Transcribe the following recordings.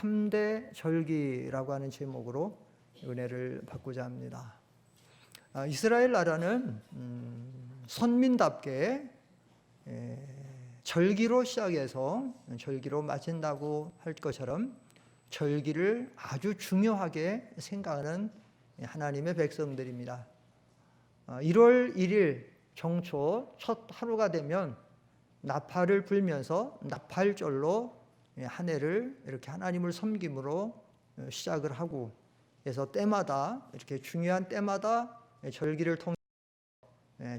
3대 절기라고 하는 제목으로 은혜를 받고자 합니다. 이스라엘 나라는 선민답게 절기로 시작해서 절기로 마친다고 할 것처럼 절기를 아주 중요하게 생각하는 하나님의 백성들입니다. 1월 1일 정초 첫 하루가 되면 나팔을 불면서 나팔절로 한 해를 이렇게 하나님을 섬김으로 시작을 하고, 그래서 때마다 이렇게 중요한 때마다 절기를 통해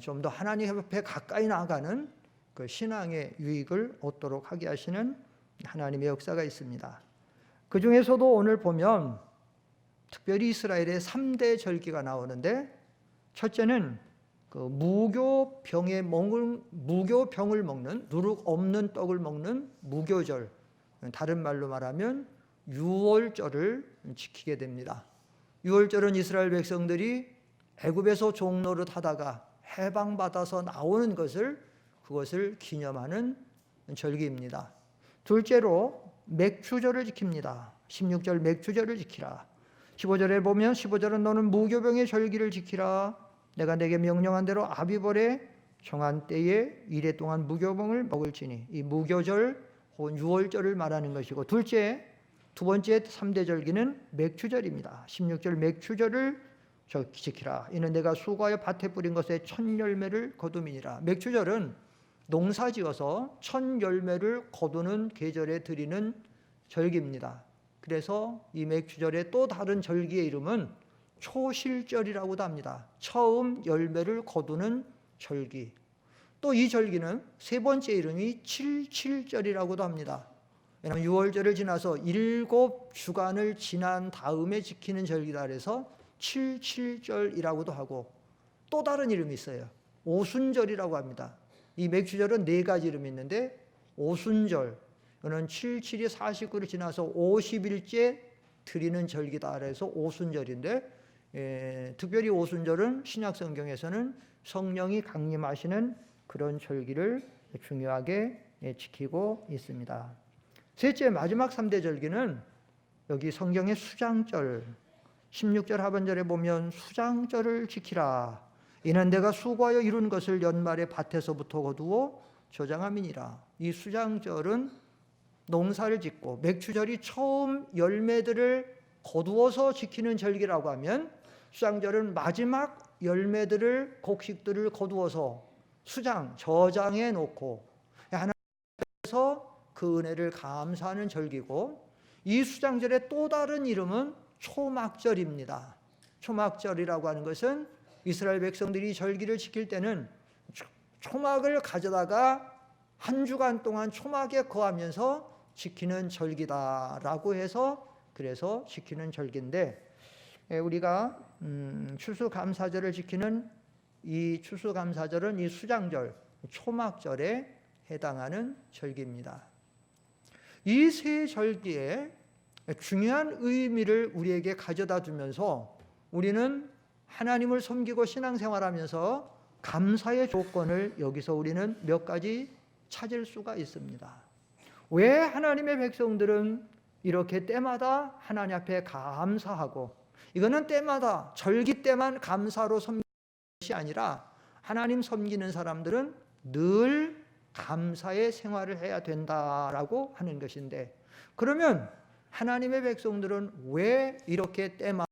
좀 더 하나님 앞에 가까이 나아가는 그 신앙의 유익을 얻도록 하게 하시는 하나님의 역사가 있습니다. 그 중에서도 오늘 보면 특별히 이스라엘의 3대 절기가 나오는데, 첫째는 그 무교병을 먹는, 누룩 없는 떡을 먹는 무교절, 다른 말로 말하면 유월절을 지키게 됩니다. 유월절은 이스라엘 백성들이 애굽에서 종노릇 하다가 해방받아서 나오는 그것을 기념하는 절기입니다. 둘째로 맥추절을 지킵니다. 16절 맥추절을 지키라. 15절에 보면 15절은 너는 무교병의 절기를 지키라. 내가 내게 명령한 대로 아비벌의 정한 때에 이래 동안 무교병을 먹을지니. 이 무교절 혹은 유월절을 말하는 것이고, 두 번째 3대 절기는 맥추절입니다. 16절 맥추절을 지키라. 이는 내가 수고하여 밭에 뿌린 것에 첫 열매를 거둠이니라. 맥추절은 농사지어서 첫 열매를 거두는 계절에 드리는 절기입니다. 그래서 이 맥추절의 또 다른 절기의 이름은 초실절이라고도 합니다. 처음 열매를 거두는 절기. 또 이 절기는 세 번째 이름이 칠칠절이라고도 합니다. 왜냐하면 유월절을 지나서 7주간을 지난 다음에 지키는 절기다 그래서 칠칠절이라고도 하고, 또 다른 이름이 있어요. 오순절이라고 합니다. 이 맥추절은 4가지 이름이 있는데, 오순절, 이거는 77이 49를 지나서 50일째 드리는 절기다 그래서 오순절인데, 특별히 오순절은 신약 성경에서는 성령이 강림하시는 그런 절기를 중요하게 지키고 있습니다. 셋째, 마지막 3대 절기는 여기 성경의 수장절, 16절 하반절에 보면 수장절을 지키라. 이는 내가 수고하여 이룬 것을 연말에 밭에서부터 거두어 저장함이니라. 이 수장절은 농사를 짓고 맥추절이 처음 열매들을 거두어서 지키는 절기라고 하면, 수장절은 마지막 열매들을, 곡식들을 거두어서 저장해 놓고 하나님께서 그 은혜를 감사하는 절기고, 이 수장절의 또 다른 이름은 초막절입니다. 초막절이라고 하는 것은 이스라엘 백성들이 절기를 지킬 때는 초막을 가져다가 한 주간 동안 초막에 거하면서 지키는 절기다라고 해서 그래서 지키는 절기인데, 우리가 추수감사절을 지키는 이 추수감사절은 이 수장절, 초막절에 해당하는 절기입니다. 이 세 절기에 중요한 의미를 우리에게 가져다 주면서 우리는 하나님을 섬기고 신앙생활하면서 감사의 조건을 여기서 우리는 몇 가지 찾을 수가 있습니다. 왜 하나님의 백성들은 이렇게 때마다 하나님 앞에 감사하고, 이거는 때마다 절기 때만 감사로 섬기는 것이 아니라 하나님 섬기는 사람들은 늘 감사의 생활을 해야 된다라고 하는 것인데, 그러면 하나님의 백성들은 왜 이렇게 때마다,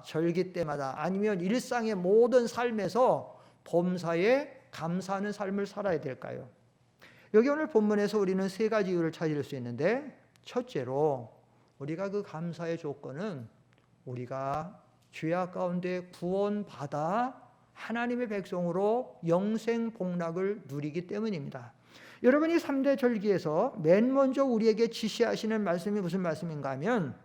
절기 때마다 아니면 일상의 모든 삶에서 범사에 감사하는 삶을 살아야 될까요? 여기 오늘 본문에서 우리는 3가지 이유를 찾을 수 있는데, 첫째로 우리가 그 감사의 조건은 우리가 죄악 가운데 구원받아 하나님의 백성으로 영생 복락을 누리기 때문입니다. 여러분이 3대 절기에서 맨 먼저 우리에게 지시하시는 말씀이 무슨 말씀인가 하면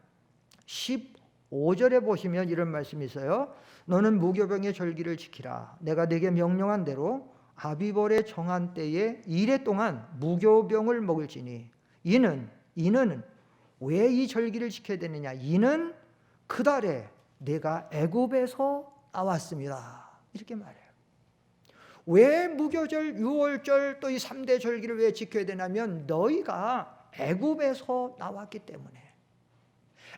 15절에 보시면 이런 말씀이 있어요. 너는 무교병의 절기를 지키라. 내가 네게 명령한 대로 아비벌의 정한 때에 이래 동안 무교병을 먹을지니. 이는 왜 이 절기를 지켜야 되느냐? 이는 그 달에 내가 애굽에서 나왔습니다. 이렇게 말해요. 왜 무교절, 유월절 또 이 3대 절기를 왜 지켜야 되냐면 너희가 애굽에서 나왔기 때문에.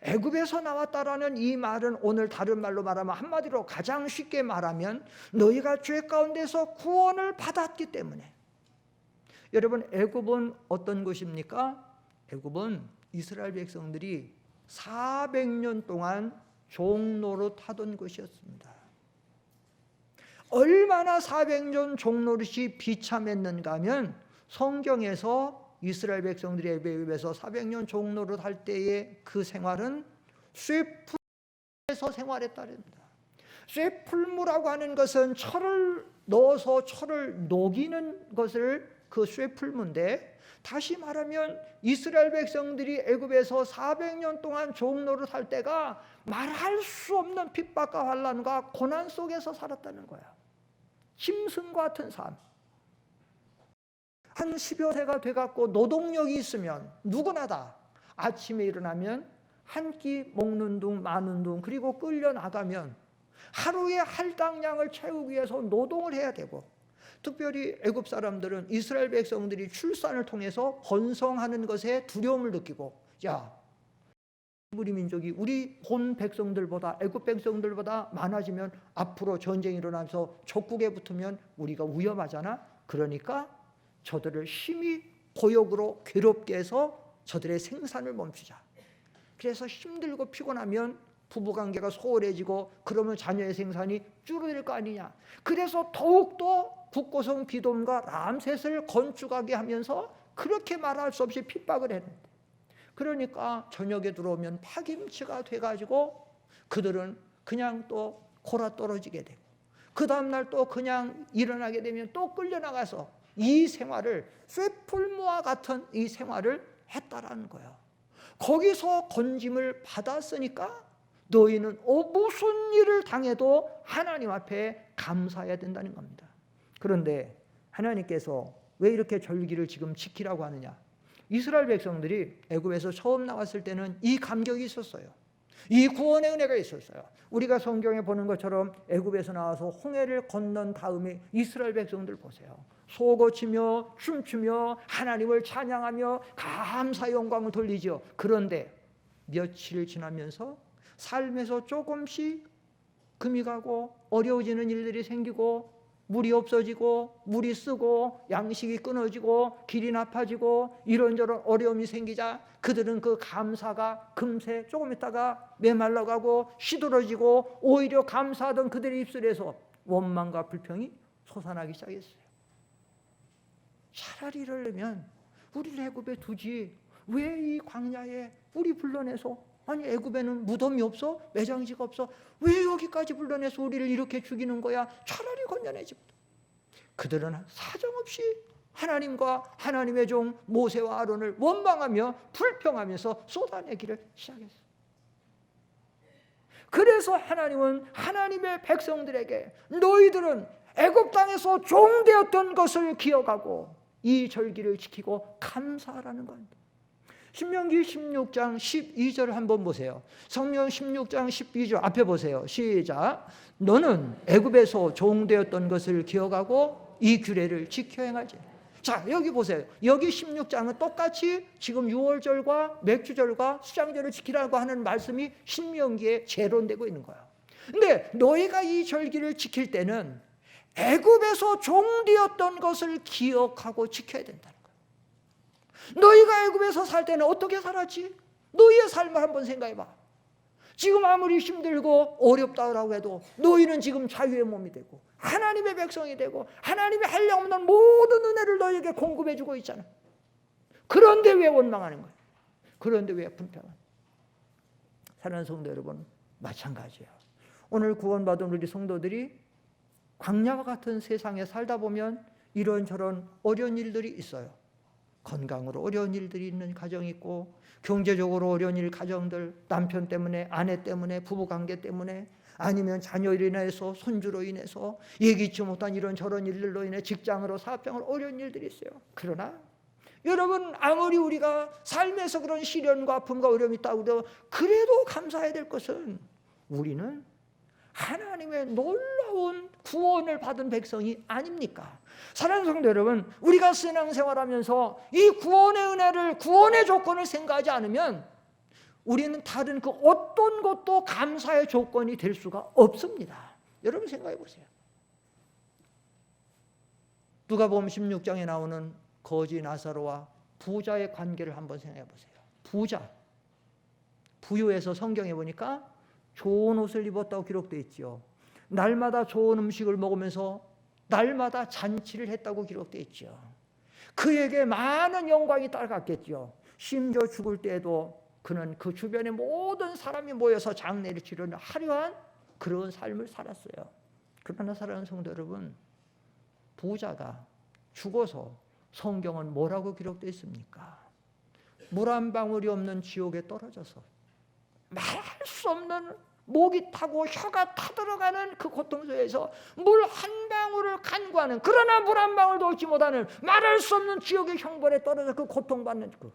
애굽에서 나왔다라는 이 말은 오늘 다른 말로 말하면, 한마디로 가장 쉽게 말하면 너희가 죄 가운데서 구원을 받았기 때문에. 여러분, 애굽은 어떤 곳입니까? 애굽은 이스라엘 백성들이 400년 동안 종노릇 하던 곳이었습니다. 얼마나 400년 종노릇이 비참했는가 하면, 성경에서 이스라엘 백성들이 애굽에서 400년 종노릇 할 때의 그 생활은 쇠풀에서 생활했다랍니다. 쇠풀무라고 하는 것은 철을 넣어서 철을 녹이는 것을 그 쇠풀무인데, 다시 말하면 이스라엘 백성들이 애굽에서 400년 동안 종노릇 할 때가 말할 수 없는 핍박과 환난과 고난 속에서 살았다는 거야. 짐승과 같은 삶. 한 10여 세가 돼갖고 노동력이 있으면 누구나 다 아침에 일어나면 한 끼 먹는 둥 마는 둥, 그리고 끌려나가면 하루의 할당량을 채우기 위해서 노동을 해야 되고, 특별히 애굽 사람들은 이스라엘 백성들이 출산을 통해서 번성하는 것에 두려움을 느끼고, 야, 우리 민족이 우리 본 백성들보다, 애굽 백성들보다 많아지면 앞으로 전쟁이 일어나면서 적국에 붙으면 우리가 위험하잖아. 그러니까 저들을 심히 고역으로 괴롭게 해서 저들의 생산을 멈추자. 그래서 힘들고 피곤하면 부부관계가 소홀해지고, 그러면 자녀의 생산이 줄어들 거 아니냐. 그래서 더욱더 국고성 비돔과 람셋을 건축하게 하면서 그렇게 말할 수 없이 핍박을 했는데, 그러니까 저녁에 들어오면 파김치가 돼가지고 그들은 그냥 또 골아 떨어지게 되고, 그 다음날 또 그냥 일어나게 되면 또 끌려나가서 이 생활을, 쇠풀무와 같은 이 생활을 했다라는 거예요. 거기서 건짐을 받았으니까 너희는 무슨 일을 당해도 하나님 앞에 감사해야 된다는 겁니다. 그런데 하나님께서 왜 이렇게 절기를 지금 지키라고 하느냐? 이스라엘 백성들이 애굽에서 처음 나왔을 때는 이 감격이 있었어요. 이 구원의 은혜가 있었어요. 우리가 성경에 보는 것처럼 애굽에서 나와서 홍해를 건넌 다음에 이스라엘 백성들 보세요. 소고치며 춤추며 하나님을 찬양하며 감사 영광을 돌리죠. 그런데 며칠 지나면서 삶에서 조금씩 금이 가고 어려워지는 일들이 생기고, 물이 없어지고 물이 쓰고 양식이 끊어지고 길이 나빠지고 이런저런 어려움이 생기자 그들은 그 감사가 금세 조금 있다가 메말라가고 시들어지고, 오히려 감사하던 그들의 입술에서 원망과 불평이 솟아나기 시작했어요. 차라리 이러려면 우리를 애굽에 두지, 왜 이 광야에 우리 불러내서, 아니 애굽에는 무덤이 없어? 매장지가 없어? 왜 여기까지 불러내서 우리를 이렇게 죽이는 거야? 차라리 건져내지. 그들은 사정없이 하나님과 하나님의 종 모세와 아론을 원망하며 불평하면서 쏟아내기를 시작했어요. 그래서 하나님은 하나님의 백성들에게 너희들은 애굽 땅에서 종되었던 것을 기억하고 이 절기를 지키고 감사하라는 겁니다. 신명기 16장 12절 한번 보세요. 성경 16장 12절 앞에 보세요. 시작. 너는 애굽에서 종되었던 것을 기억하고 이 규례를 지켜 행하지. 자, 여기 보세요. 여기 16장은 똑같이 지금 유월절과 맥주절과 수장절을 지키라고 하는 말씀이 신명기에 재론되고 있는 거예요. 근데 너희가 이 절기를 지킬 때는 애굽에서 종되었던 것을 기억하고 지켜야 된다는 거예요. 너희가 애굽에서 살 때는 어떻게 살았지? 너희의 삶을 한번 생각해봐. 지금 아무리 힘들고 어렵다고 해도 너희는 지금 자유의 몸이 되고 하나님의 백성이 되고 하나님의 한량없는 모든 은혜를 너희에게 공급해주고 있잖아. 그런데 왜 원망하는 거예요? 그런데 왜 불평하는 거예요? 사랑하는 성도 여러분, 마찬가지예요. 오늘 구원받은 우리 성도들이 광야와 같은 세상에 살다 보면 이런저런 어려운 일들이 있어요. 건강으로 어려운 일들이 있는 가정이 있고, 경제적으로 어려운 일 가정들, 남편 때문에, 아내 때문에, 부부관계 때문에, 아니면 자녀로 인해서, 손주로 인해서, 예기치 못한 이런저런 일들로 인해 직장으로, 사업장으로 어려운 일들이 있어요. 그러나 여러분, 아무리 우리가 삶에서 그런 시련과 아픔과 어려움이 있다고 해도 그래도 감사해야 될 것은 우리는 하나님의 놀라운 구원을 받은 백성이 아닙니까? 사랑하는 성도 여러분, 우리가 신앙생활하면서 이 구원의 은혜를, 구원의 조건을 생각하지 않으면 우리는 다른 그 어떤 것도 감사의 조건이 될 수가 없습니다. 여러분 생각해 보세요. 누가복음 16장에 나오는 거지 나사로와 부자의 관계를 한번 생각해 보세요. 부자, 부유해서 성경에 보니까 좋은 옷을 입었다고 기록되어 있죠. 날마다 좋은 음식을 먹으면서 날마다 잔치를 했다고 기록되어 있죠. 그에게 많은 영광이 따라갔겠죠. 심지어 죽을 때에도 그는 그 주변의 모든 사람이 모여서 장례를 치르는 화려한 그런 삶을 살았어요. 그러나 사랑하는 성도 여러분, 부자가 죽어서 성경은 뭐라고 기록되어 있습니까? 물 한 방울이 없는 지옥에 떨어져서 말할 수 없는 목이 타고 혀가 타들어가는 그 고통소에서 물 한 방울을 간구하는, 그러나 물 한 방울도 얻지 못하는 말할 수 없는 지옥의 형벌에 떨어져 그 고통받는 그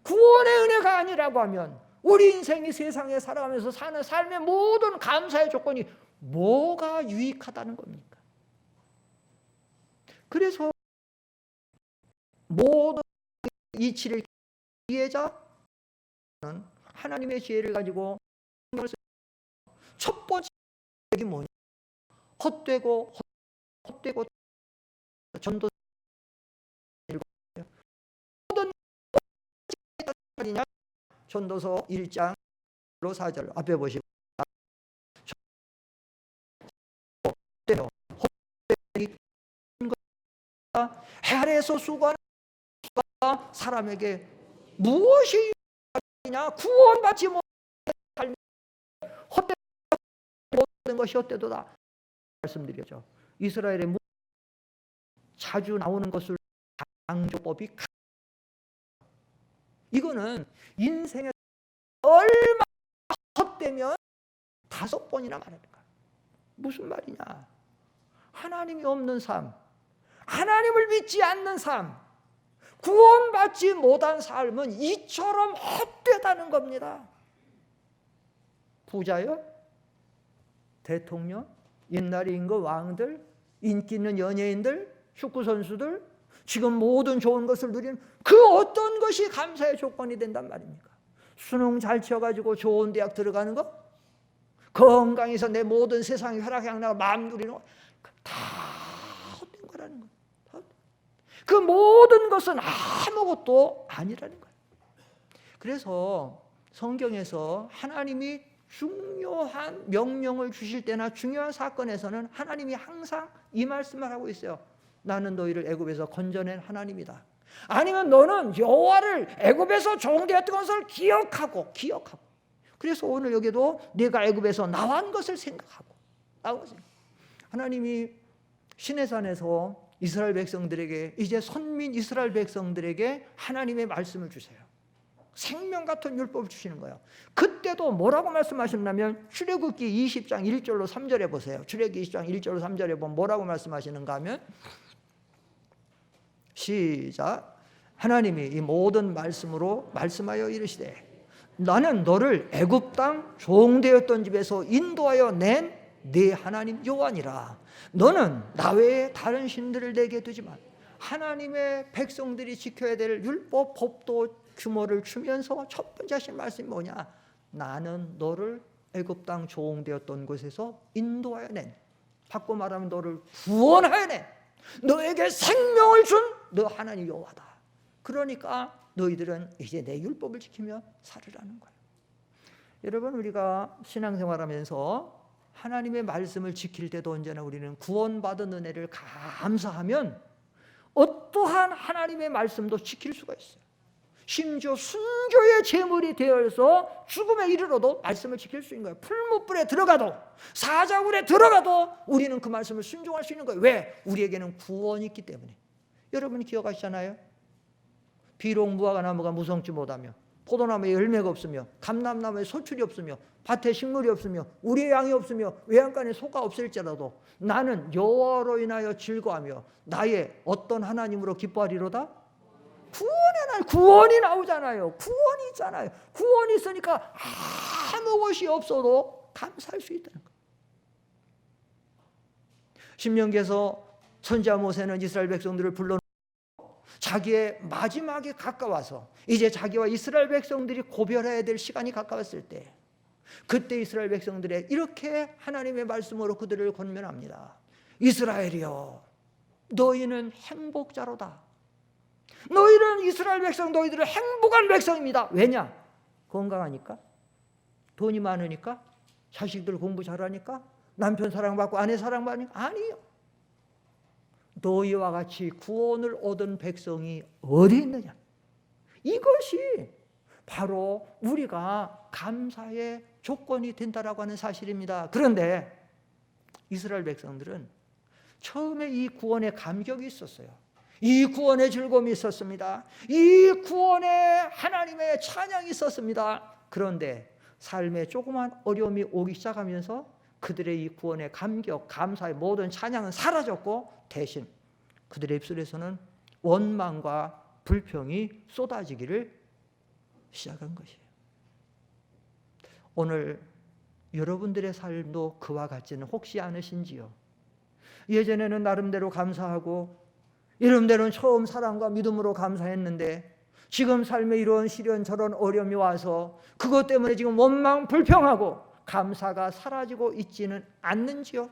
구원의 은혜가 아니라고 하면 우리 인생이 세상에 살아가면서 사는 삶의 모든 감사의 조건이 뭐가 유익하다는 겁니까? 그래서 모든 이치를 기회자는 하나님의 지혜를 가지고 첫 번째 이 뭐냐? 헛되고 전도 모든 말이냐? 전도서 1장 4절 앞에 보시면 해 아래에서 수고하는 사람에게 무엇이 냐 구원받지 못할 헛된 모든 것이 헛되도다 말씀드렸죠. 이스라엘의 자주 나오는 것을 강조법이 이거는 인생에 얼마나 헛되면 5번이나 말하는 거야. 무슨 말이냐? 하나님이 없는 삶, 하나님을 믿지 않는 삶, 구원받지 못한 삶은 이처럼 헛되다는 겁니다. 부자요? 대통령? 옛날에 임금 왕들? 인기 있는 연예인들? 축구선수들? 지금 모든 좋은 것을 누리는 그 어떤 것이 감사의 조건이 된단 말입니까? 수능 잘 치어가지고 좋은 대학 들어가는 거? 건강해서 내 모든 세상이 혈액향나가 마음 누리는 거? 다 헛된 거라는 거예요. 그 모든 것은 아무것도 아니라는 거예요. 그래서 성경에서 하나님이 중요한 명령을 주실 때나 중요한 사건에서는 하나님이 항상 이 말씀을 하고 있어요. 나는 너희를 애굽에서 건져낸 하나님이다. 아니면 너는 여호와를 애굽에서 종되었던 것을 기억하고 그래서 오늘 여기도 내가 애굽에서 나온 것을 생각하고 하나님이 시내산에서 이스라엘 백성들에게 이제 선민 이스라엘 백성들에게 하나님의 말씀을 주세요. 생명 같은 율법을 주시는 거예요. 그때도 뭐라고 말씀하셨냐면 출애굽기 20장 1절로 3절에 보세요. 출애굽기 20장 1절로 3절에 보면 뭐라고 말씀하시는가 하면 시작. 하나님이 이 모든 말씀으로 말씀하여 이르시되 나는 너를 애굽 땅 종되었던 집에서 인도하여 낸 네 하나님 여호와니라. 너는 나 외에 다른 신들을 내게 두지 마. 하나님의 백성들이 지켜야 될 율법, 법도 규모를 주면서 첫 번째 하신 말씀이 뭐냐? 나는 너를 애굽 땅 종되었던 곳에서 인도하여 낸, 바꿔 말하면 너를 구원하여 낸, 너에게 생명을 준 너 하나님 여호와다. 그러니까 너희들은 이제 내 율법을 지키며 살으라는 거예요. 여러분, 우리가 신앙생활하면서 하나님의 말씀을 지킬 때도 언제나 우리는 구원받은 은혜를 감사하면 어떠한 하나님의 말씀도 지킬 수가 있어요. 심지어 순교의 제물이 되어서 죽음에 이르러도 말씀을 지킬 수 있는 거예요. 풀무불에 들어가도 사자굴에 들어가도 우리는 그 말씀을 순종할 수 있는 거예요. 왜? 우리에게는 구원이 있기 때문에. 여러분이 기억하시잖아요. 비록 무화과나무가 무성치 못하며 포도나무에 열매가 없으며 감람나무에 소출이 없으며 밭에 식물이 없으며 우리의 양이 없으며 외양간에 소가 없을지라도 나는 여호와로 인하여 즐거하며 나의 어떤 하나님으로 기뻐하리로다. 구원이 나오잖아요. 구원이 있잖아요. 구원이 있으니까 아무 것이 없어도 감사할 수 있다는 거예요. 신명기에서 선지자 모세는 이스라엘 백성들을 불러놓고 자기의 마지막에 가까워서 이제 자기와 이스라엘 백성들이 고별해야 될 시간이 가까웠을 때, 그때 이스라엘 백성들의 이렇게 하나님의 말씀으로 그들을 권면합니다. 이스라엘이여, 너희는 행복자로다. 너희는 이스라엘 백성, 너희들은 행복한 백성입니다. 왜냐? 건강하니까? 돈이 많으니까? 자식들 공부 잘하니까? 남편 사랑받고 아내 사랑받으니까? 아니요. 너희와 같이 구원을 얻은 백성이 어디 있느냐? 이것이 바로 우리가 감사의 조건이 된다라고 하는 사실입니다. 그런데 이스라엘 백성들은 처음에 이 구원의 감격이 있었어요. 이 구원의 즐거움이 있었습니다. 이 구원의 하나님의 찬양이 있었습니다. 그런데 삶에 조그만 어려움이 오기 시작하면서 그들의 이 구원의 감격, 감사의 모든 찬양은 사라졌고, 대신 그들의 입술에서는 원망과 불평이 쏟아지기를 시작한 것이에요. 오늘 여러분들의 삶도 그와 같지는 혹시 않으신지요? 예전에는 나름대로 감사하고 이름대로는 처음 사랑과 믿음으로 감사했는데, 지금 삶에 이런 시련 저런 어려움이 와서 그것 때문에 지금 원망 불평하고 감사가 사라지고 있지는 않는지요?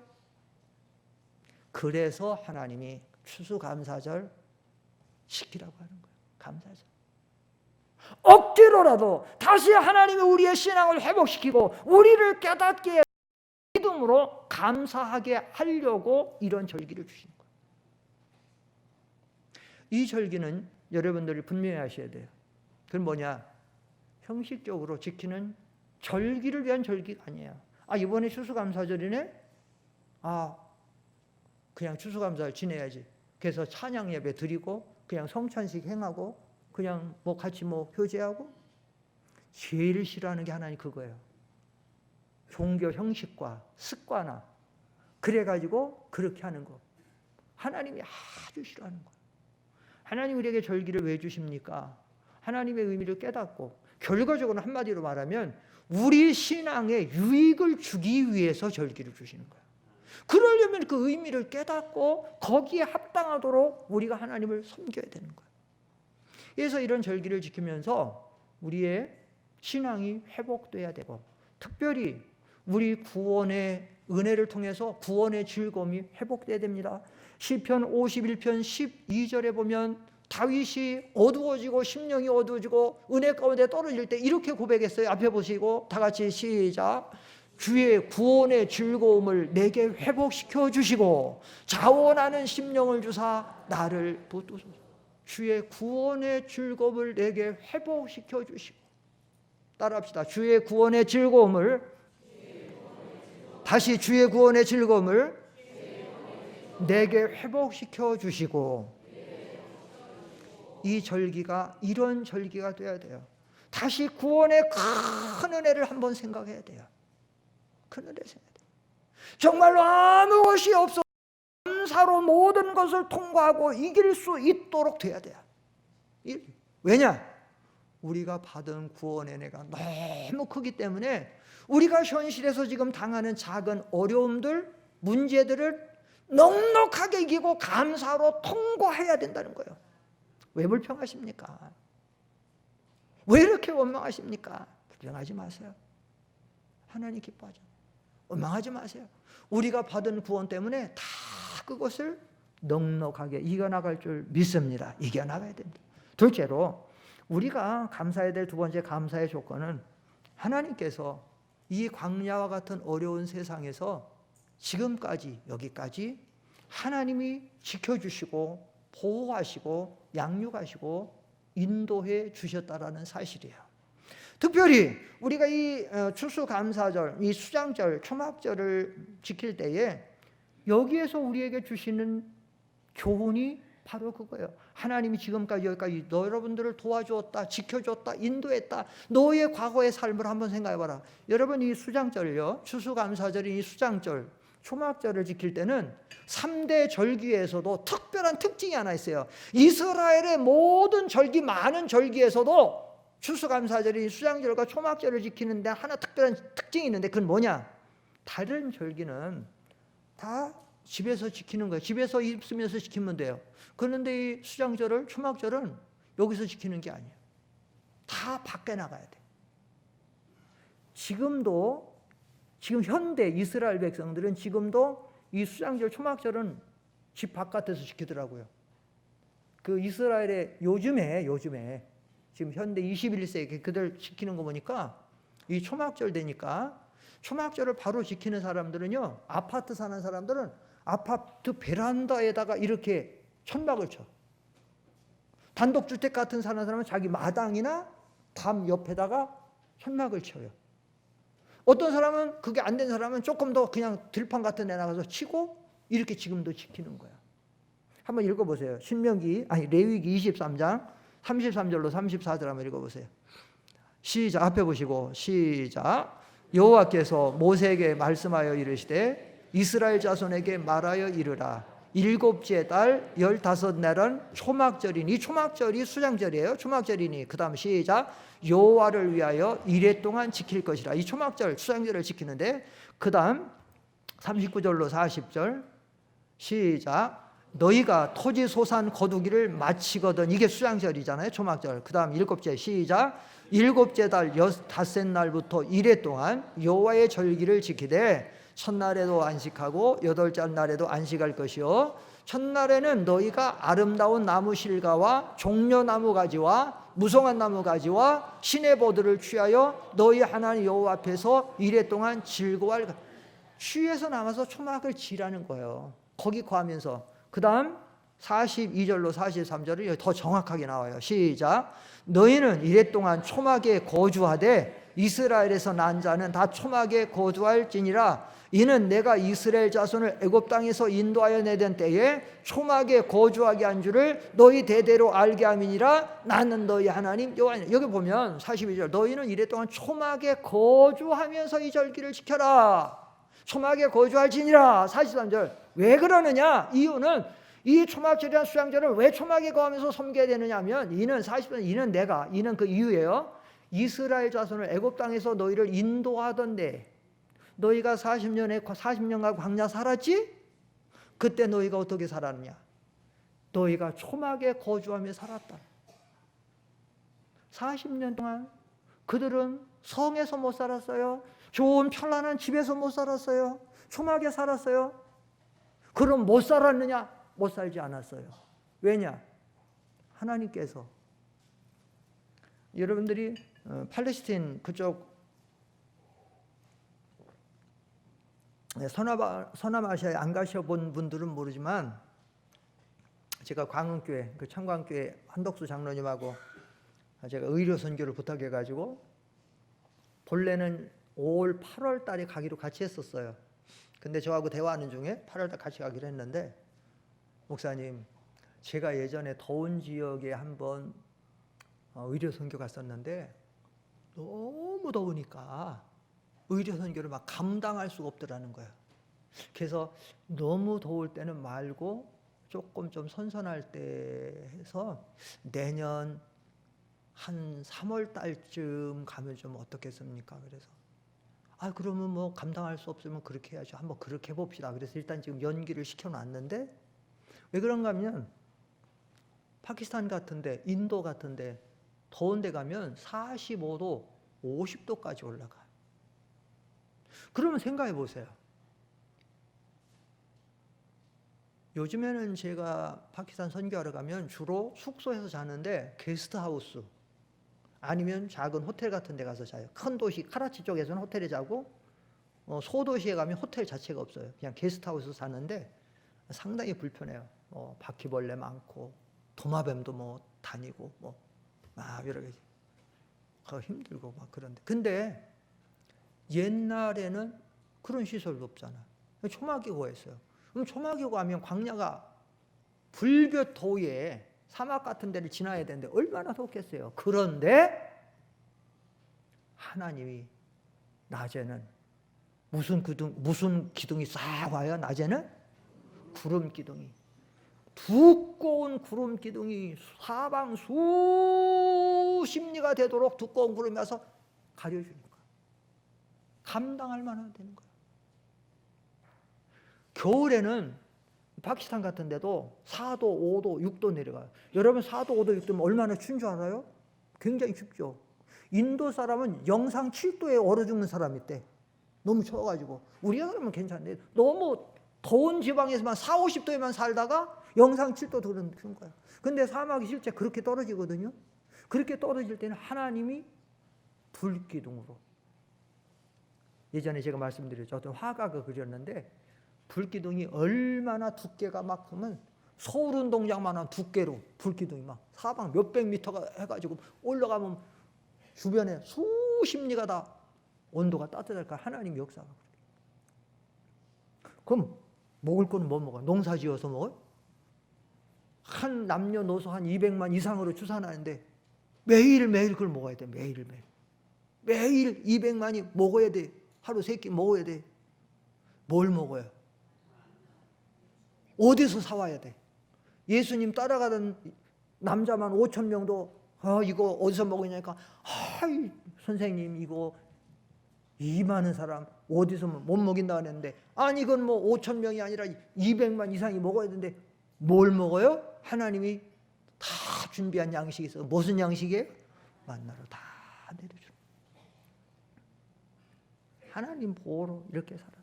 그래서 하나님이 추수감사절 시키라고 하는 거예요. 감사절. 억지로라도 다시 하나님이 우리의 신앙을 회복시키고 우리를 깨닫게 믿음으로 감사하게 하려고 이런 절기를 주신 거예요. 이 절기는 여러분들이 분명히 아셔야 돼요. 그건 뭐냐? 형식적으로 지키는 절기를 위한 절기가 아니에요. 이번에 추수감사절이네? 그냥 추수감사절 지내야지. 그래서 찬양 예배 드리고 그냥 성찬식 행하고 그냥 같이 효제하고. 제일 싫어하는 게 하나님 그거예요. 종교 형식과 습관화. 그래가지고 그렇게 하는 거. 하나님이 아주 싫어하는 거예요. 하나님 우리에게 절기를 왜 주십니까? 하나님의 의미를 깨닫고, 결과적으로 한마디로 말하면 우리 신앙에 유익을 주기 위해서 절기를 주시는 거예요. 그러려면 그 의미를 깨닫고 거기에 합당하도록 우리가 하나님을 섬겨야 되는 거예요. 그래서 이런 절기를 지키면서 우리의 신앙이 회복돼야 되고, 특별히 우리 구원의 은혜를 통해서 구원의 즐거움이 회복돼야 됩니다. 시편 51편 12절에 보면 다윗이 어두워지고 심령이 어두워지고 은혜 가운데 떨어질 때 이렇게 고백했어요. 앞에 보시고 다 같이 시작. 주의 구원의 즐거움을 내게 회복시켜 주시고 자원하는 심령을 주사 나를 붙드소서. 주의 구원의 즐거움을 내게 회복시켜 주시고. 따라합시다. 주의 구원의 즐거움을, 다시 주의 구원의 즐거움을 내게 회복시켜 주시고. 이 절기가 이런 절기가 돼야 돼요. 다시 구원의 큰 은혜를 한번 생각해야 돼요. 큰 은혜를 생각해야 돼요. 정말로 아무것이 없어 감사로 모든 것을 통과하고 이길 수 있도록 돼야 돼요. 왜냐? 우리가 받은 구원의 은혜가 너무 크기 때문에 우리가 현실에서 지금 당하는 작은 어려움들, 문제들을 넉넉하게 이기고 감사로 통과해야 된다는 거예요. 왜 불평하십니까? 왜 이렇게 원망하십니까? 불평하지 마세요. 하나님 기뻐하죠. 원망하지 마세요. 우리가 받은 구원 때문에 다 그것을 넉넉하게 이겨나갈 줄 믿습니다. 이겨나가야 됩니다. 둘째로 우리가 감사해야 될 두 번째 감사의 조건은, 하나님께서 이 광야와 같은 어려운 세상에서 지금까지 여기까지 하나님이 지켜주시고 보호하시고 양육하시고 인도해 주셨다라는 사실이에요. 특별히 우리가 이 추수감사절, 이 수장절, 초막절을 지킬 때에 여기에서 우리에게 주시는 교훈이 바로 그거예요. 하나님이 지금까지 여기까지 여러분들을 도와주었다, 지켜줬다, 인도했다. 너의 과거의 삶을 한번 생각해봐라. 여러분 이 수장절요, 추수감사절인 이 수장절, 초막절을 지킬 때는 3대 절기에서도 특별한 특징이 하나 있어요. 이스라엘의 모든 절기, 많은 절기에서도 추수감사절인 수장절과 초막절을 지키는데 하나 특별한 특징이 있는데, 그건 뭐냐? 다른 절기는 다 집에서 지키는 거예요. 집에서 있으면서 지키면 돼요. 그런데 이 수장절을, 초막절은 여기서 지키는 게 아니에요. 다 밖에 나가야 돼. 지금 현대 이스라엘 백성들은 지금도 이 수장절, 초막절은 집 바깥에서 지키더라고요. 그 이스라엘의 요즘에 지금 현대 21세기 그들 지키는 거 보니까 이 초막절 되니까 초막절을 바로 지키는 사람들은요, 아파트 사는 사람들은 아파트 베란다에다가 이렇게 천막을 쳐. 단독주택 같은 사는 사람은 자기 마당이나 담 옆에다가 천막을 쳐요. 어떤 사람은 그게 안 된 사람은 조금 더 그냥 들판 같은 데 나가서 치고 이렇게 지금도 지키는 거야. 한번 읽어보세요. 레위기 23장 33절로 34절 한번 읽어보세요. 시작. 앞에 보시고 시작. 여호와께서 모세에게 말씀하여 이르시되 이스라엘 자손에게 말하여 이르라. 일곱째 달 15날은 초막절이니, 초막절이 수장절이에요. 초막절이니, 그 다음 시작. 여호와를 위하여 이레 동안 지킬 것이라. 이 초막절 수장절을 지키는데, 그 다음 39절로 40절 시작. 너희가 토지 소산 거두기를 마치거든. 이게 수장절이잖아요. 초막절. 그 다음 일곱째 시작. 일곱째 달 15날부터 이레 동안 여호와의 절기를 지키되 첫날에도 안식하고 여덟째 날에도 안식할 것이요. 첫날에는 너희가 아름다운 나무 실과와 종려나무 가지와 무성한 나무 가지와 시내 보드를 취하여 너희 하나님 여호와 앞에서 이레 동안 즐거워할. 취해서 남아서 초막을 지라는 거예요. 거기 거하면서. 그 다음 42절로 43절을 더 정확하게 나와요. 시작. 너희는 이레 동안 초막에 거주하되 이스라엘에서 난 자는 다 초막에 거주할지니라. 이는 내가 이스라엘 자손을 애굽 땅에서 인도하여 내던 때에 초막에 거주하게 한 줄을 너희 대대로 알게 함이니라. 나는 너희 하나님 여호와니라. 여기 보면 42절, 너희는 이레 동안 초막에 거주하면서 이 절기를 지켜라. 초막에 거주할지니라. 43절, 왜 그러느냐? 이유는 이 초막절이나 수장절을 왜 초막에 거하면서 섬겨야 되느냐 하면, 이는 40절, 이는 그 이유예요. 이스라엘 자손을 애굽 땅에서 너희를 인도하던데 너희가 40년간 광야 살았지? 그때 너희가 어떻게 살았느냐? 너희가 초막에 거주하며 살았다. 40년 동안 그들은 성에서 못 살았어요. 좋은 편안한 집에서 못 살았어요. 초막에 살았어요. 그럼 못 살았느냐? 못 살지 않았어요. 왜냐? 하나님께서, 여러분들이 팔레스틴 그쪽 서남아시아에 안 가셔본 분들은 모르지만, 제가 광흥교회, 그 청광교회 한덕수 장로님하고 제가 의료 선교를 부탁해가지고 본래는 5월, 8월 달에 가기로 같이 했었어요. 근데 저하고 대화하는 중에 8월 달 같이 가기로 했는데, 목사님, 제가 예전에 더운 지역에 한번 의료 선교 갔었는데 너무 더우니까 의료 선교를 막 감당할 수가 없더라는 거예요. 그래서 너무 더울 때는 말고 조금 좀 선선할 때 해서 내년 한 3월 달쯤 가면 좀 어떻겠습니까? 그래서 그러면 뭐 감당할 수 없으면 그렇게 해야죠. 한번 그렇게 해봅시다. 그래서 일단 지금 연기를 시켜놨는데, 왜 그런가 하면 파키스탄 같은데, 인도 같은데 더운 데 가면 45도, 50도까지 올라가요. 그러면 생각해 보세요. 요즘에는 제가 파키스탄 선교하러 가면 주로 숙소에서 자는데, 게스트하우스 아니면 작은 호텔 같은 데 가서 자요. 큰 도시 카라치 쪽에서는 호텔에 자고, 소도시에 가면 호텔 자체가 없어요. 그냥 게스트하우스 사는데 상당히 불편해요. 바퀴벌레 많고 도마뱀도 뭐 다니고 여러 가지 힘들고 막 그런데, 근데 옛날에는 그런 시설도 없잖아. 초막이 고했어요. 그럼 초막이 고하면 광야가 불볕 더위에 사막 같은 데를 지나야 되는데 얼마나 덥겠어요. 그런데 하나님이 낮에는 무슨 기둥이 싹 와요. 낮에는 구름 기둥이, 두꺼운 구름 기둥이 사방 수십 리가 되도록 두꺼운 구름이 와서 가려주니까 감당할 만한 되는 거예요. 겨울에는 파키스탄 같은 데도 4도, 5도, 6도 내려가요. 여러분 4도, 5도, 6도면 얼마나 추운 줄 알아요? 굉장히 춥죠. 인도 사람은 영상 7도에 얼어 죽는 사람이 있대. 너무 추워가지고. 우리나라면 괜찮은데 너무 더운 지방에서만 4, 50도에만 살다가 영상 7도 그런 거야. 근데 사막이 실제 그렇게 떨어지거든요. 그렇게 떨어질 때는 하나님이 불기둥으로, 예전에 제가 말씀드렸죠. 어떤 화가가 그렸는데 불기둥이 얼마나 두께가 막으면 서울운동장만한 두께로 불기둥이 막 사방 몇백 미터가 해가지고 올라가면 주변에 수십 리가 다 온도가 따뜻할까. 하나님 역사가. 그럼 먹을 거는 뭐 먹어요? 농사 지어서 먹어요? 한 남녀노소 한 200만 이상으로 추산하는데 매일매일 그걸 먹어야 돼. 매일매일. 매일 200만이 먹어야 돼. 하루 3끼 먹어야 돼. 뭘 먹어요? 어디서 사와야 돼? 예수님 따라가던 남자만 5천 명도 이거 어디서 먹으냐니까 선생님 이거 이 많은 사람 어디서 못 먹인다 하는데 아니 이건 뭐 5천 명이 아니라 200만 이상이 먹어야 되는데 뭘 먹어요? 하나님이 다 준비한 양식이 있어. 무슨 양식이에요? 만나로 다 내려주는. 하나님 보호로 이렇게 살았다.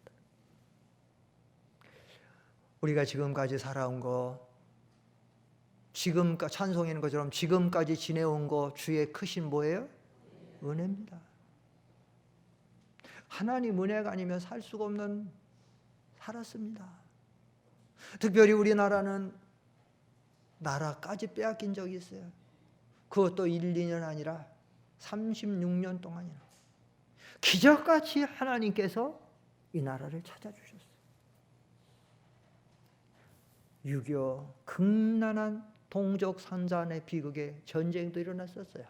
우리가 지금까지 살아온 거, 지금까지 찬송하는 것처럼 지금까지 지내온 거 주의 크신 뭐예요? 은혜입니다. 하나님 은혜가 아니면 살 수가 없는 살았습니다. 특별히 우리나라는 나라까지 빼앗긴 적이 있어요. 그것도 1, 2년 아니라 36년 동안이나 기적같이 하나님께서 이 나라를 찾아주셨어요. 6.25 극난한 동족 산산의 비극의 전쟁도 일어났었어요.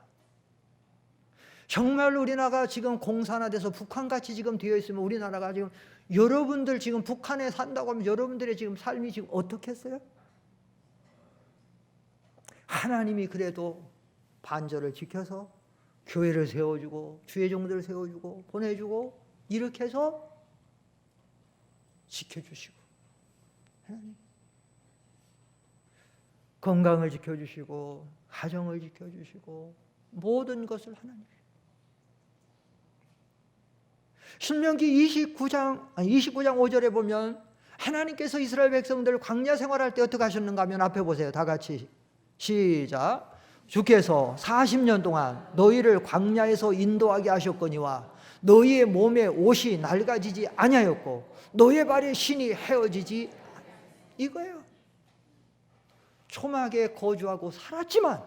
정말 우리나라가 지금 공산화돼서 북한같이 지금 되어 있으면 우리나라가 지금 여러분들 지금 북한에 산다고 하면 여러분들의 지금 삶이 지금 어떻겠어요? 하나님이 그래도 반절을 지켜서 교회를 세워주고 주의 종들을 세워주고 보내주고 이렇게 해서 지켜주시고 하나님 건강을 지켜주시고 가정을 지켜주시고 모든 것을 하나님. 신명기 29장 5절에 보면 하나님께서 이스라엘 백성들 광야 생활할 때 어떻게 하셨는가 하면 앞에 보세요. 다 같이 시작. 주께서 40년 동안 너희를 광야에서 인도하게 하셨거니와 너희의 몸에 옷이 낡아지지 아니하였고 너희의 발에 신이 헤어지지 이거예요. 초막에 거주하고 살았지만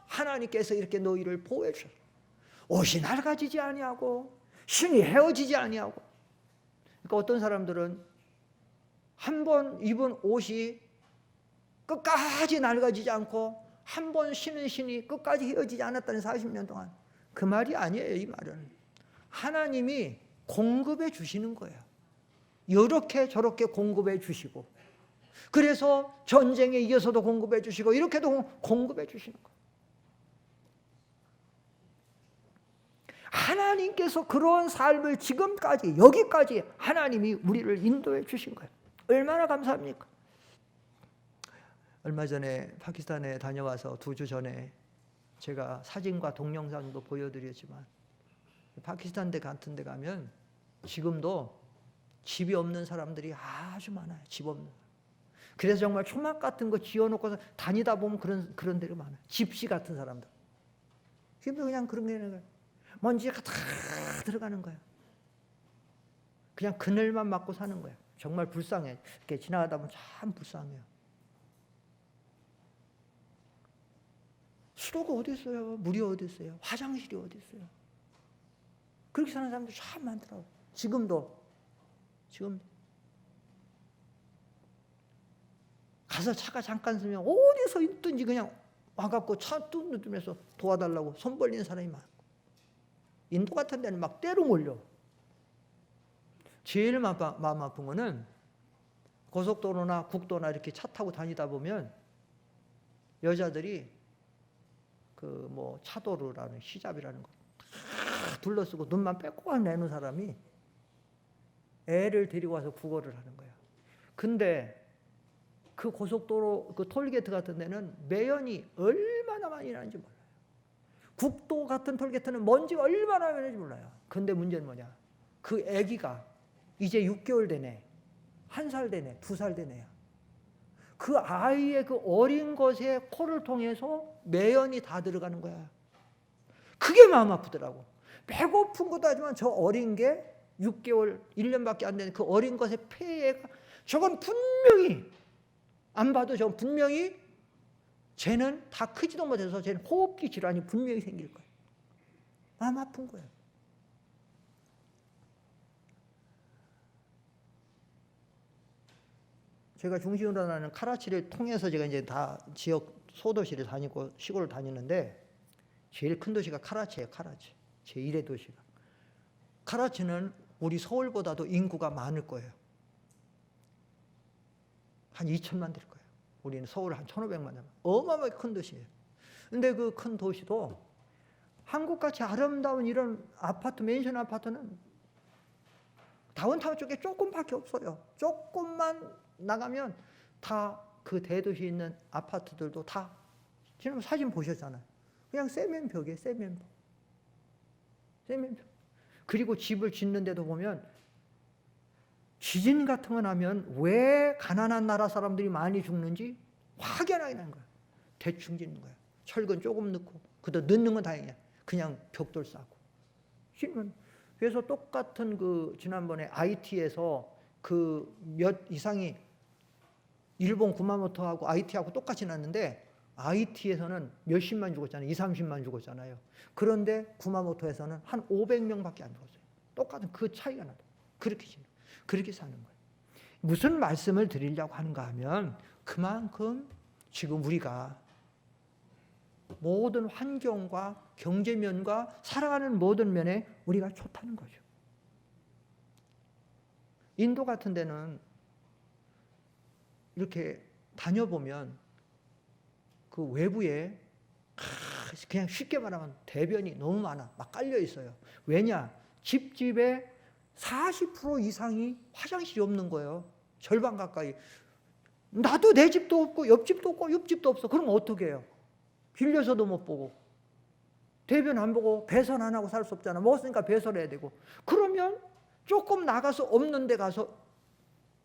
하나님께서 이렇게 너희를 보호해 주셨어요. 옷이 낡아지지 아니하고 신이 헤어지지 아니하고. 그러니까 어떤 사람들은 한 번 입은 옷이 끝까지 낡아지지 않고 한 번 신은 신이 끝까지 헤어지지 않았다는 40년 동안. 그 말이 아니에요. 이 말은 하나님이 공급해 주시는 거예요. 이렇게 저렇게 공급해 주시고 그래서 전쟁에 이어서도 공급해 주시고 이렇게도 공급해 주시는 거예요. 하나님께서 그런 삶을 지금까지 여기까지 하나님이 우리를 인도해 주신 거예요. 얼마나 감사합니까? 얼마 전에 파키스탄에 다녀와서 2주 전에 제가 사진과 동영상도 보여드렸지만 파키스탄 같은 데 가면 지금도 집이 없는 사람들이 아주 많아요. 집 없는. 그래서 정말 초막 같은 거 지어놓고서 다니다 보면 그런 데가 많아요. 집시 같은 사람들. 지금도 그냥 그런 게 있는 거예요. 먼지가 다 들어가는 거예요. 그냥 그늘만 맞고 사는 거예요. 정말 불쌍해. 이렇게 지나가다 보면 참 불쌍해요. 수도가 어디 있어요? 물이 어디 있어요? 화장실이 어디 있어요? 그렇게 사는 사람들 참 많더라고요. 지금도 가서 차가 잠깐 쓰면 어디서 있든지 그냥 와갖고 차 뚫으면서 도와달라고 손 벌리는 사람이 많고 인도 같은 데는 막 때로 몰려. 제일 마음 아픈 거는 고속도로나 국도나 이렇게 차 타고 다니다 보면 여자들이 그 뭐 차도르라는 히잡이라는 거 다 둘러쓰고 눈만 빼고 내는 사람이 애를 데리고 와서 구걸을 하는 거예요. 근데 그 고속도로, 그 톨게이트 같은 데는 매연이 얼마나 많이 나는지 몰라요. 국도 같은 톨게이트는 먼지가 얼마나 나는지 몰라요. 근데 문제는 뭐냐? 그 아기가 이제 6개월 되네, 1살 되네, 2살 되네요. 그 아이의 그 어린 것에 코를 통해서 매연이 다 들어가는 거야. 그게 마음 아프더라고. 배고픈 것도 하지만 저 어린 게 6개월, 1년밖에 안 되는 그 어린 것의 폐가, 저건 분명히 안 봐도 저건 분명히 쟤는 다 크지도 못해서 쟤는 호흡기 질환이 분명히 생길 거예요. 마음 아픈 거예요. 제가 중심으로 나는 카라치를 통해서 제가 이제 다 지역 소도시를 다니고 시골을 다니는데 제일 큰 도시가 카라치예요. 카라치. 제1의 도시가. 카라치는 우리 서울보다도 인구가 많을 거예요. 한 2천만 될 거예요. 우리는 서울 한 1,500만 명. 어마어마하게 큰 도시예요. 근데 그 큰 도시도 한국같이 아름다운 이런 아파트, 맨션 아파트는 다운타운 쪽에 조금밖에 없어요. 조금만 나가면 다 그 대도시에 있는 아파트들도 다 지금 사진 보셨잖아요. 그냥 세면벽이에요. 세면벽. 그리고 집을 짓는데도 보면 지진 같은 거 나면 왜 가난한 나라 사람들이 많이 죽는지 확연하게 나는 거예요. 대충 짓는 거예요. 철근 조금 넣고, 그도 넣는 건 다행이야. 그냥 벽돌 싸고. 그래서 똑같은 그 지난번에 IT에서 그 몇 이상이 일본 구마모토하고 IT하고 똑같이 났는데 IT에서는 몇십만 죽었잖아요. 20, 30만 죽었잖아요. 그런데 구마모토에서는 한 500명밖에 안 죽었어요. 똑같은 그 차이가 나다. 그렇게 사는 거예요. 무슨 말씀을 드리려고 하는가 하면 그만큼 지금 우리가 모든 환경과 경제면과 살아가는 모든 면에 우리가 좋다는 거죠. 인도 같은 데는 이렇게 다녀보면 그 외부에 그냥 쉽게 말하면 대변이 너무 많아. 막 깔려 있어요. 왜냐? 집집에 40% 이상이 화장실이 없는 거예요. 절반 가까이. 나도 내 집도 없고 옆집도 없고 옆집도 없어. 그럼 어떻게 해요? 빌려서도 못 보고 대변 안 보고 배설 안 하고 살 수 없잖아. 먹었으니까 배설해야 되고. 그러면 조금 나가서 없는 데 가서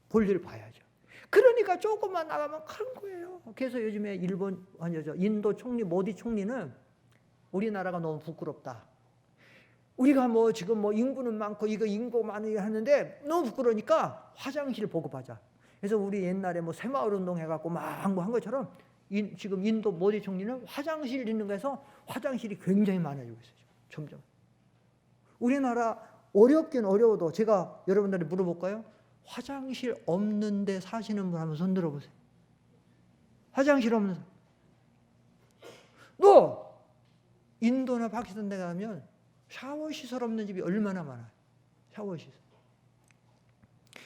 볼일 봐야죠. 그러니까 조금만 나가면 그런 거예요. 그래서 요즘에 인도 총리 모디 총리는 우리나라가 너무 부끄럽다. 우리가 뭐 지금 뭐 인구는 많고 이거 인구 많이 하는데 너무 부끄러우니까 화장실 보급하자. 그래서 우리 옛날에 뭐 새마을 운동 해갖고 막 한 것처럼 지금 인도 모디 총리는 화장실 짓는 거에서 화장실이 굉장히 많아지고 있어요. 점점. 우리나라 어렵긴 어려워도 제가 여러분들한테 물어볼까요? 화장실 없는 데 사시는 분 한번 손 들어보세요. 화장실 없는 사람. 너 인도나 파키스탄 데 가면 샤워 시설 없는 집이 얼마나 많아요. 샤워 시설.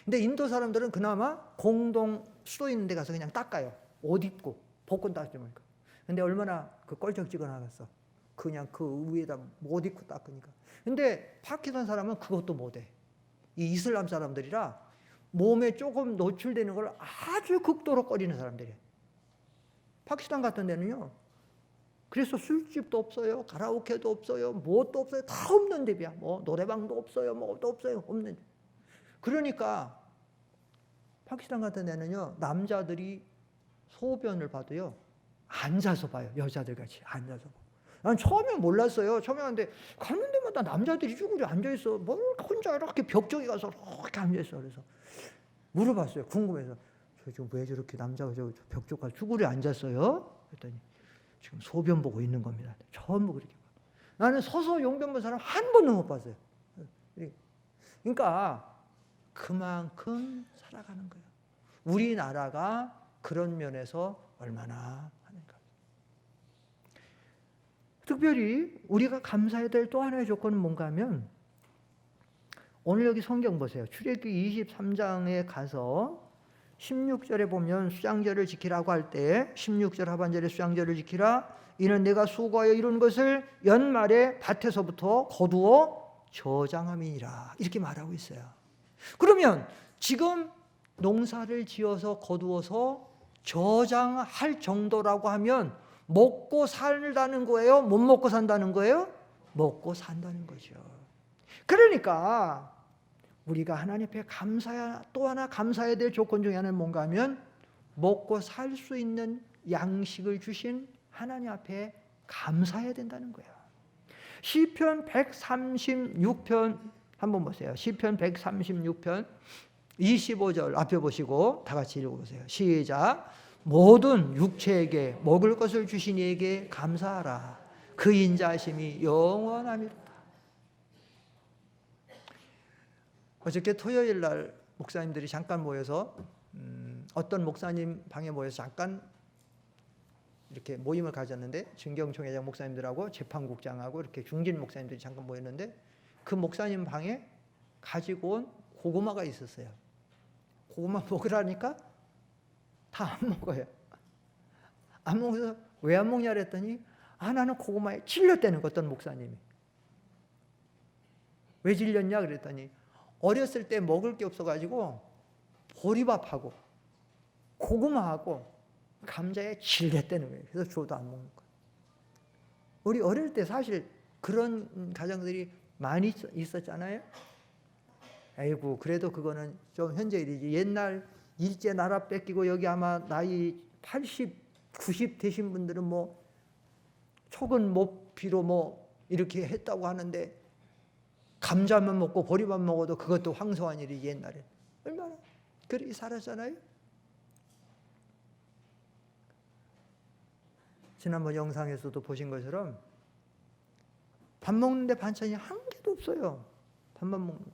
근데 인도 사람들은 그나마 공동 수도 있는 데 가서 그냥 닦아요. 옷 입고 복권 닦지 말고. 근데 얼마나 그 껄쩍지근하겠어. 그냥 그 위에다 옷 입고 닦으니까. 근데 파키스탄 사람은 그것도 못해. 이 이슬람 사람들이라 몸에 조금 노출되는 걸 아주 극도로 꺼리는 사람들이에요. 파키스탄 같은 데는요. 그래서 술집도 없어요. 가라오케도 없어요. 뭐도 없어요. 다 없는 데비야. 뭐 노래방도 없어요. 뭐도 없어요. 없는 데. 그러니까 파키스탄 같은 데는요. 남자들이 소변을 봐도요. 앉아서 봐요. 여자들 같이 앉아서 봐. 난 처음에 몰랐어요. 처음에 갔는데 가는 데마다 남자들이 쭈그려 앉아있어. 뭘 혼자 이렇게 벽 쪽에 가서 이렇게 앉아있어. 그래서 물어봤어요. 궁금해서. 저 지금 왜 저렇게 남자가 저 벽 쪽 가서 쭈그려 앉았어요? 그랬더니 지금 소변 보고 있는 겁니다. 전부 그렇게 봐. 나는 서서 용변 본 사람 한 번도 못 봤어요. 그러니까 그만큼 살아가는 거예요. 우리나라가 그런 면에서 얼마나 하는가. 특별히 우리가 감사해야 될 또 하나의 조건은 뭔가 하면 오늘 여기 성경 보세요. 출애굽기 23장에 가서 16절에 보면 수장절을 지키라고 할 때 16절 하반절에 수장절을 지키라. 이는 내가 수고하여 이룬 것을 연말에 밭에서부터 거두어 저장함이니라. 이렇게 말하고 있어요. 그러면 지금 농사를 지어서 거두어서 저장할 정도라고 하면 먹고 살다는 거예요? 못 먹고 산다는 거예요? 먹고 산다는 거죠. 그러니까 우리가 하나님 앞에 또 하나 감사해야 될 조건 중에 하나는 뭔가 하면 먹고 살 수 있는 양식을 주신 하나님 앞에 감사해야 된다는 거예요. 시편 136편 한번 보세요. 시편 136편 25절 앞에 보시고 다 같이 읽어보세요. 시작. 모든 육체에게 먹을 것을 주신 이에게 감사하라. 그 인자하심이 영원함이로다. 어저께 토요일 날 목사님들이 잠깐 모여서 어떤 목사님 방에 모여서 잠깐 이렇게 모임을 가졌는데, 진경총회장 목사님들하고 재판국장하고 이렇게 중진 목사님들이 잠깐 모였는데, 그 목사님 방에 가지고 온 고구마가 있었어요. 고구마 먹으라니까 다 안 먹어요. 안 먹어서 왜 안 먹냐 그랬더니 나는 고구마에 질렸다는 거. 어떤 목사님이 왜 질렸냐 그랬더니 어렸을 때 먹을 게 없어가지고 보리밥하고 고구마하고 감자에 질렸다는 거예요. 그래서 줘도 안 먹는 거예요. 우리 어릴 때 사실 그런 가정들이 많이 있었잖아요. 아이고, 그래도 그거는 좀 현재 일이지. 옛날 일제 나라 뺏기고 여기 아마 나이 80, 90 되신 분들은 뭐 촉은 모피로 뭐 이렇게 했다고 하는데, 감자만 먹고 보리밥 먹어도 그것도 황송한 일이 옛날에 얼마나 그렇게 살았잖아요. 지난번 영상에서도 보신 것처럼 밥 먹는데 반찬이 한 개도 없어요. 밥만 먹는 거.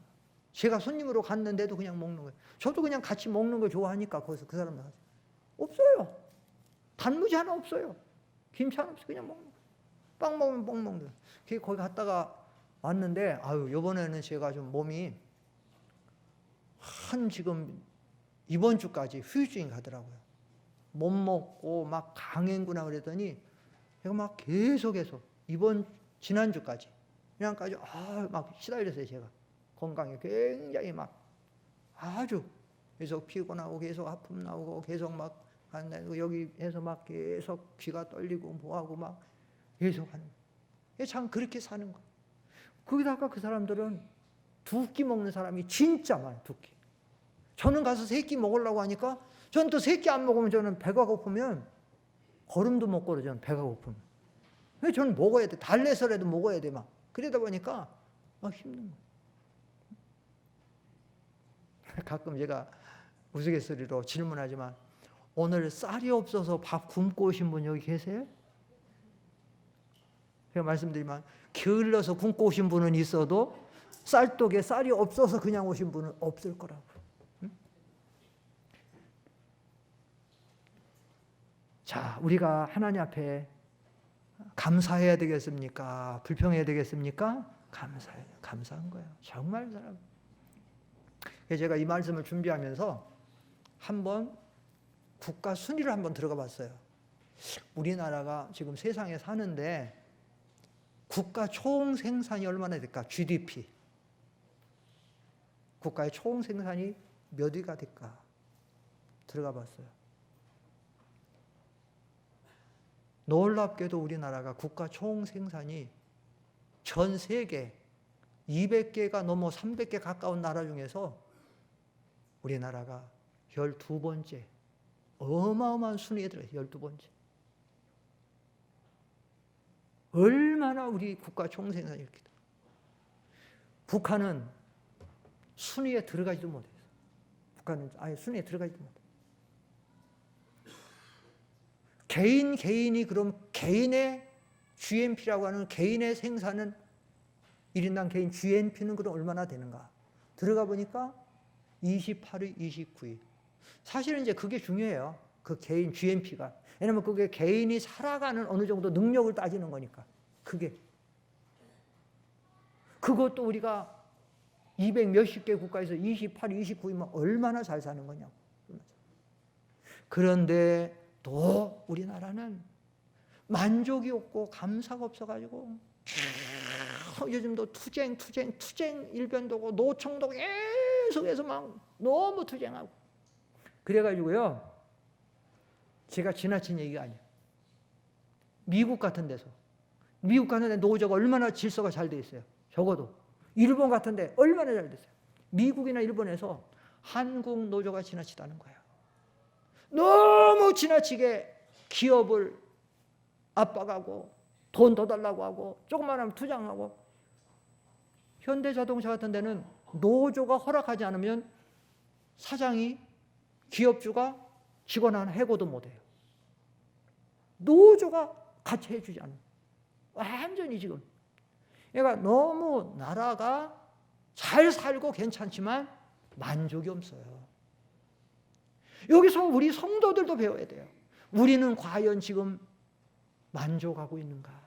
제가 손님으로 갔는데도 그냥 먹는 거예요. 저도 그냥 같이 먹는 걸 좋아하니까 거기서 그 사람들 없어요. 단무지 하나 없어요. 김치 하나 없어요. 그냥 먹는 거예요. 빵 먹으면 빵 먹는 거예요. 거기 갔다가 왔는데, 이번에는 제가 좀 몸이 지금 이번 주까지 후유증이 가더라고요. 못 먹고 막 강행구나 그랬더니 제가 막 계속해서 지난주까지 그냥까지 막 시달렸어요. 제가 건강에 굉장히 막 아주 계속 피곤하고 계속 아픔 나오고 계속 막 여기 해서 막 계속 귀가 떨리고 뭐하고 막 계속 하는 거예요. 참 그렇게 사는 거예요. 거기다가 그 사람들은 2끼 먹는 사람이 진짜 많아요. 2끼. 저는 가서 3끼 먹으려고 하니까, 저는 또 3끼 안 먹으면 저는 배가 고프면 걸음도 못 걸어. 저는 배가 고프면. 왜 저는 먹어야 돼. 달래서라도 먹어야 돼. 막 그러다 보니까 막 힘든 거예요. 가끔 제가 우스갯소리로 질문하지만, 오늘 쌀이 없어서 밥 굶고 오신 분 여기 계세요? 제가 말씀드리면 게을러서 굶고 오신 분은 있어도 쌀독에 쌀이 없어서 그냥 오신 분은 없을 거라고. 응? 자, 우리가 하나님 앞에 감사해야 되겠습니까? 불평해야 되겠습니까? 감사한 거예요. 정말 사람. 제가 이 말씀을 준비하면서 한번 국가 순위를 한번 들어가 봤어요. 우리나라가 지금 세상에 사는데 국가 총 생산이 얼마나 될까? GDP. 국가의 총 생산이 몇 위가 될까? 들어가 봤어요. 놀랍게도 우리나라가 국가 총 생산이 전 세계 200개가 넘어 300개 가까운 나라 중에서 우리나라가 12번째. 어마어마한 순위에 들어요. 12번째. 얼마나 우리 국가 총생산이 이렇게. 북한은 순위에 들어가지도 못해요. 북한은 아예 순위에 들어가지도 못해요. 개인이 그럼 개인의 GNP라고 하는 개인의 생산은 1인당 개인 GNP는 그럼 얼마나 되는가? 들어가 보니까 28위, 29위. 사실은 이제 그게 중요해요. 그 개인 GNP가. 왜냐면 그게 개인이 살아가는 어느 정도 능력을 따지는 거니까. 그것도 우리가 200 몇십 개 국가에서 28, 29위면 얼마나 잘 사는 거냐고. 그런데 또 우리나라는 만족이 없고 감사가 없어가지고 요즘도 투쟁 일변도고 노총도 고민 속에서 막 너무 투쟁하고. 그래가지고요, 제가 지나친 얘기가 아니에요. 미국 같은 데서, 미국 같은 데 노조가 얼마나 질서가 잘 돼 있어요. 적어도 일본 같은 데 얼마나 잘 됐어요. 미국이나 일본에서 한국 노조가 지나치다는 거예요. 너무 지나치게 기업을 압박하고 돈 더 달라고 하고 조금만 하면 투쟁하고. 현대자동차 같은 데는 노조가 허락하지 않으면 사장이, 기업주가 직원 하나 해고도 못해요. 노조가 같이 해주지 않아요. 완전히 지금. 그러니까 너무 나라가 잘 살고 괜찮지만 만족이 없어요. 여기서 우리 성도들도 배워야 돼요. 우리는 과연 지금 만족하고 있는가?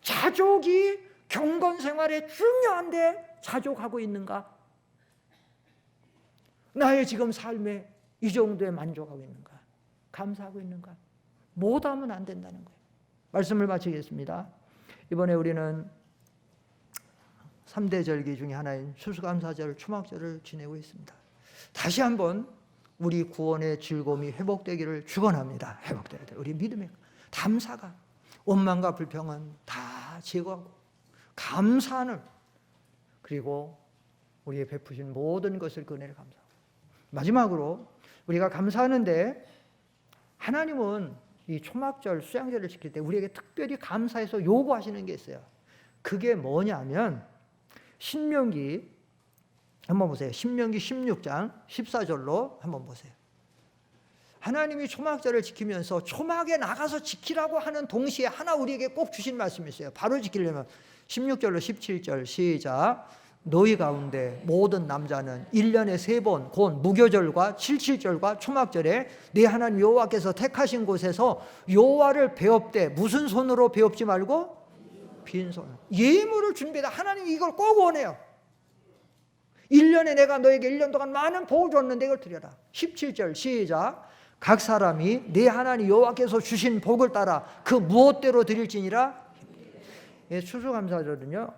자족이 경건 생활에 중요한데 자족하고 있는가? 나의 지금 삶에 이 정도에 만족하고 있는가? 감사하고 있는가? 못하면 안 된다는 거예요. 말씀을 마치겠습니다. 이번에 우리는 3대 절기 중에 하나인 추수감사절, 초막절을 지내고 있습니다. 다시 한번 우리 구원의 즐거움이 회복되기를 축원합니다. 회복되기를. 우리 믿음의 감사가, 원망과 불평은 다 제거하고 감사하는, 그리고 우리의 베푸신 모든 것을 그 은혜를 감사하고. 마지막으로 우리가 감사하는데, 하나님은 이 초막절, 수양절을 지킬 때 우리에게 특별히 감사해서 요구하시는 게 있어요. 그게 뭐냐면 신명기 한번 보세요. 신명기 16장 14절로 한번 보세요. 하나님이 초막절을 지키면서 초막에 나가서 지키라고 하는 동시에 하나 우리에게 꼭 주신 말씀이 있어요. 바로 지키려면 16절로 17절 시작. 너희 가운데 모든 남자는 1년에 3번 곧 무교절과 77절과 초막절에 네 하나님 여호와께서 택하신 곳에서 여호와를 배웁되 무슨 손으로 배웁지 말고 빈손. 예물을 준비해다. 하나님이 이걸 꼭 원해요. 1년에 내가 너에게 1년 동안 많은 복을 줬는데 이걸 드려라. 17절 시작. 각 사람이 네 하나님 여호와께서 주신 복을 따라 그 무엇대로 드릴지니라. 추수감사절은요,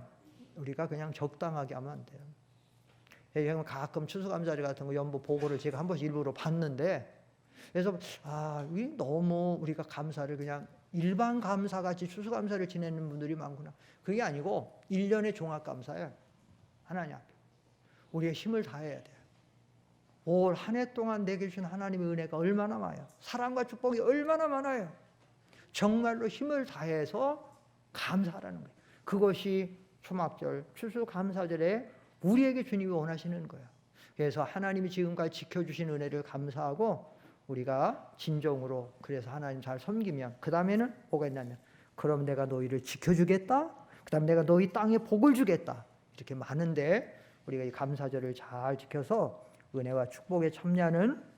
우리가 그냥 적당하게 하면 안 돼요. 가끔 추수감사절 같은 거 연보 보고를 제가 한 번씩 일부러 봤는데, 그래서 너무 우리가 감사를 그냥 일반 감사같이 추수감사를 지내는 분들이 많구나. 그게 아니고 1년의 종합감사예요. 하나님 앞에 우리의 힘을 다해야 돼요. 올 한 해 동안 내게 주신 하나님의 은혜가 얼마나 많아요. 사랑과 축복이 얼마나 많아요. 정말로 힘을 다해서 감사하라는 거예요. 그것이 초막절, 추수감사절에 우리에게 주님이 원하시는 거예요. 그래서 하나님이 지금까지 지켜주신 은혜를 감사하고 우리가 진정으로, 그래서 하나님 잘 섬기면 그 다음에는 뭐가 있냐면, 그럼 내가 너희를 지켜주겠다, 그 다음 내가 너희 땅에 복을 주겠다, 이렇게 많은데 우리가 이 감사절을 잘 지켜서 은혜와 축복에 참여하는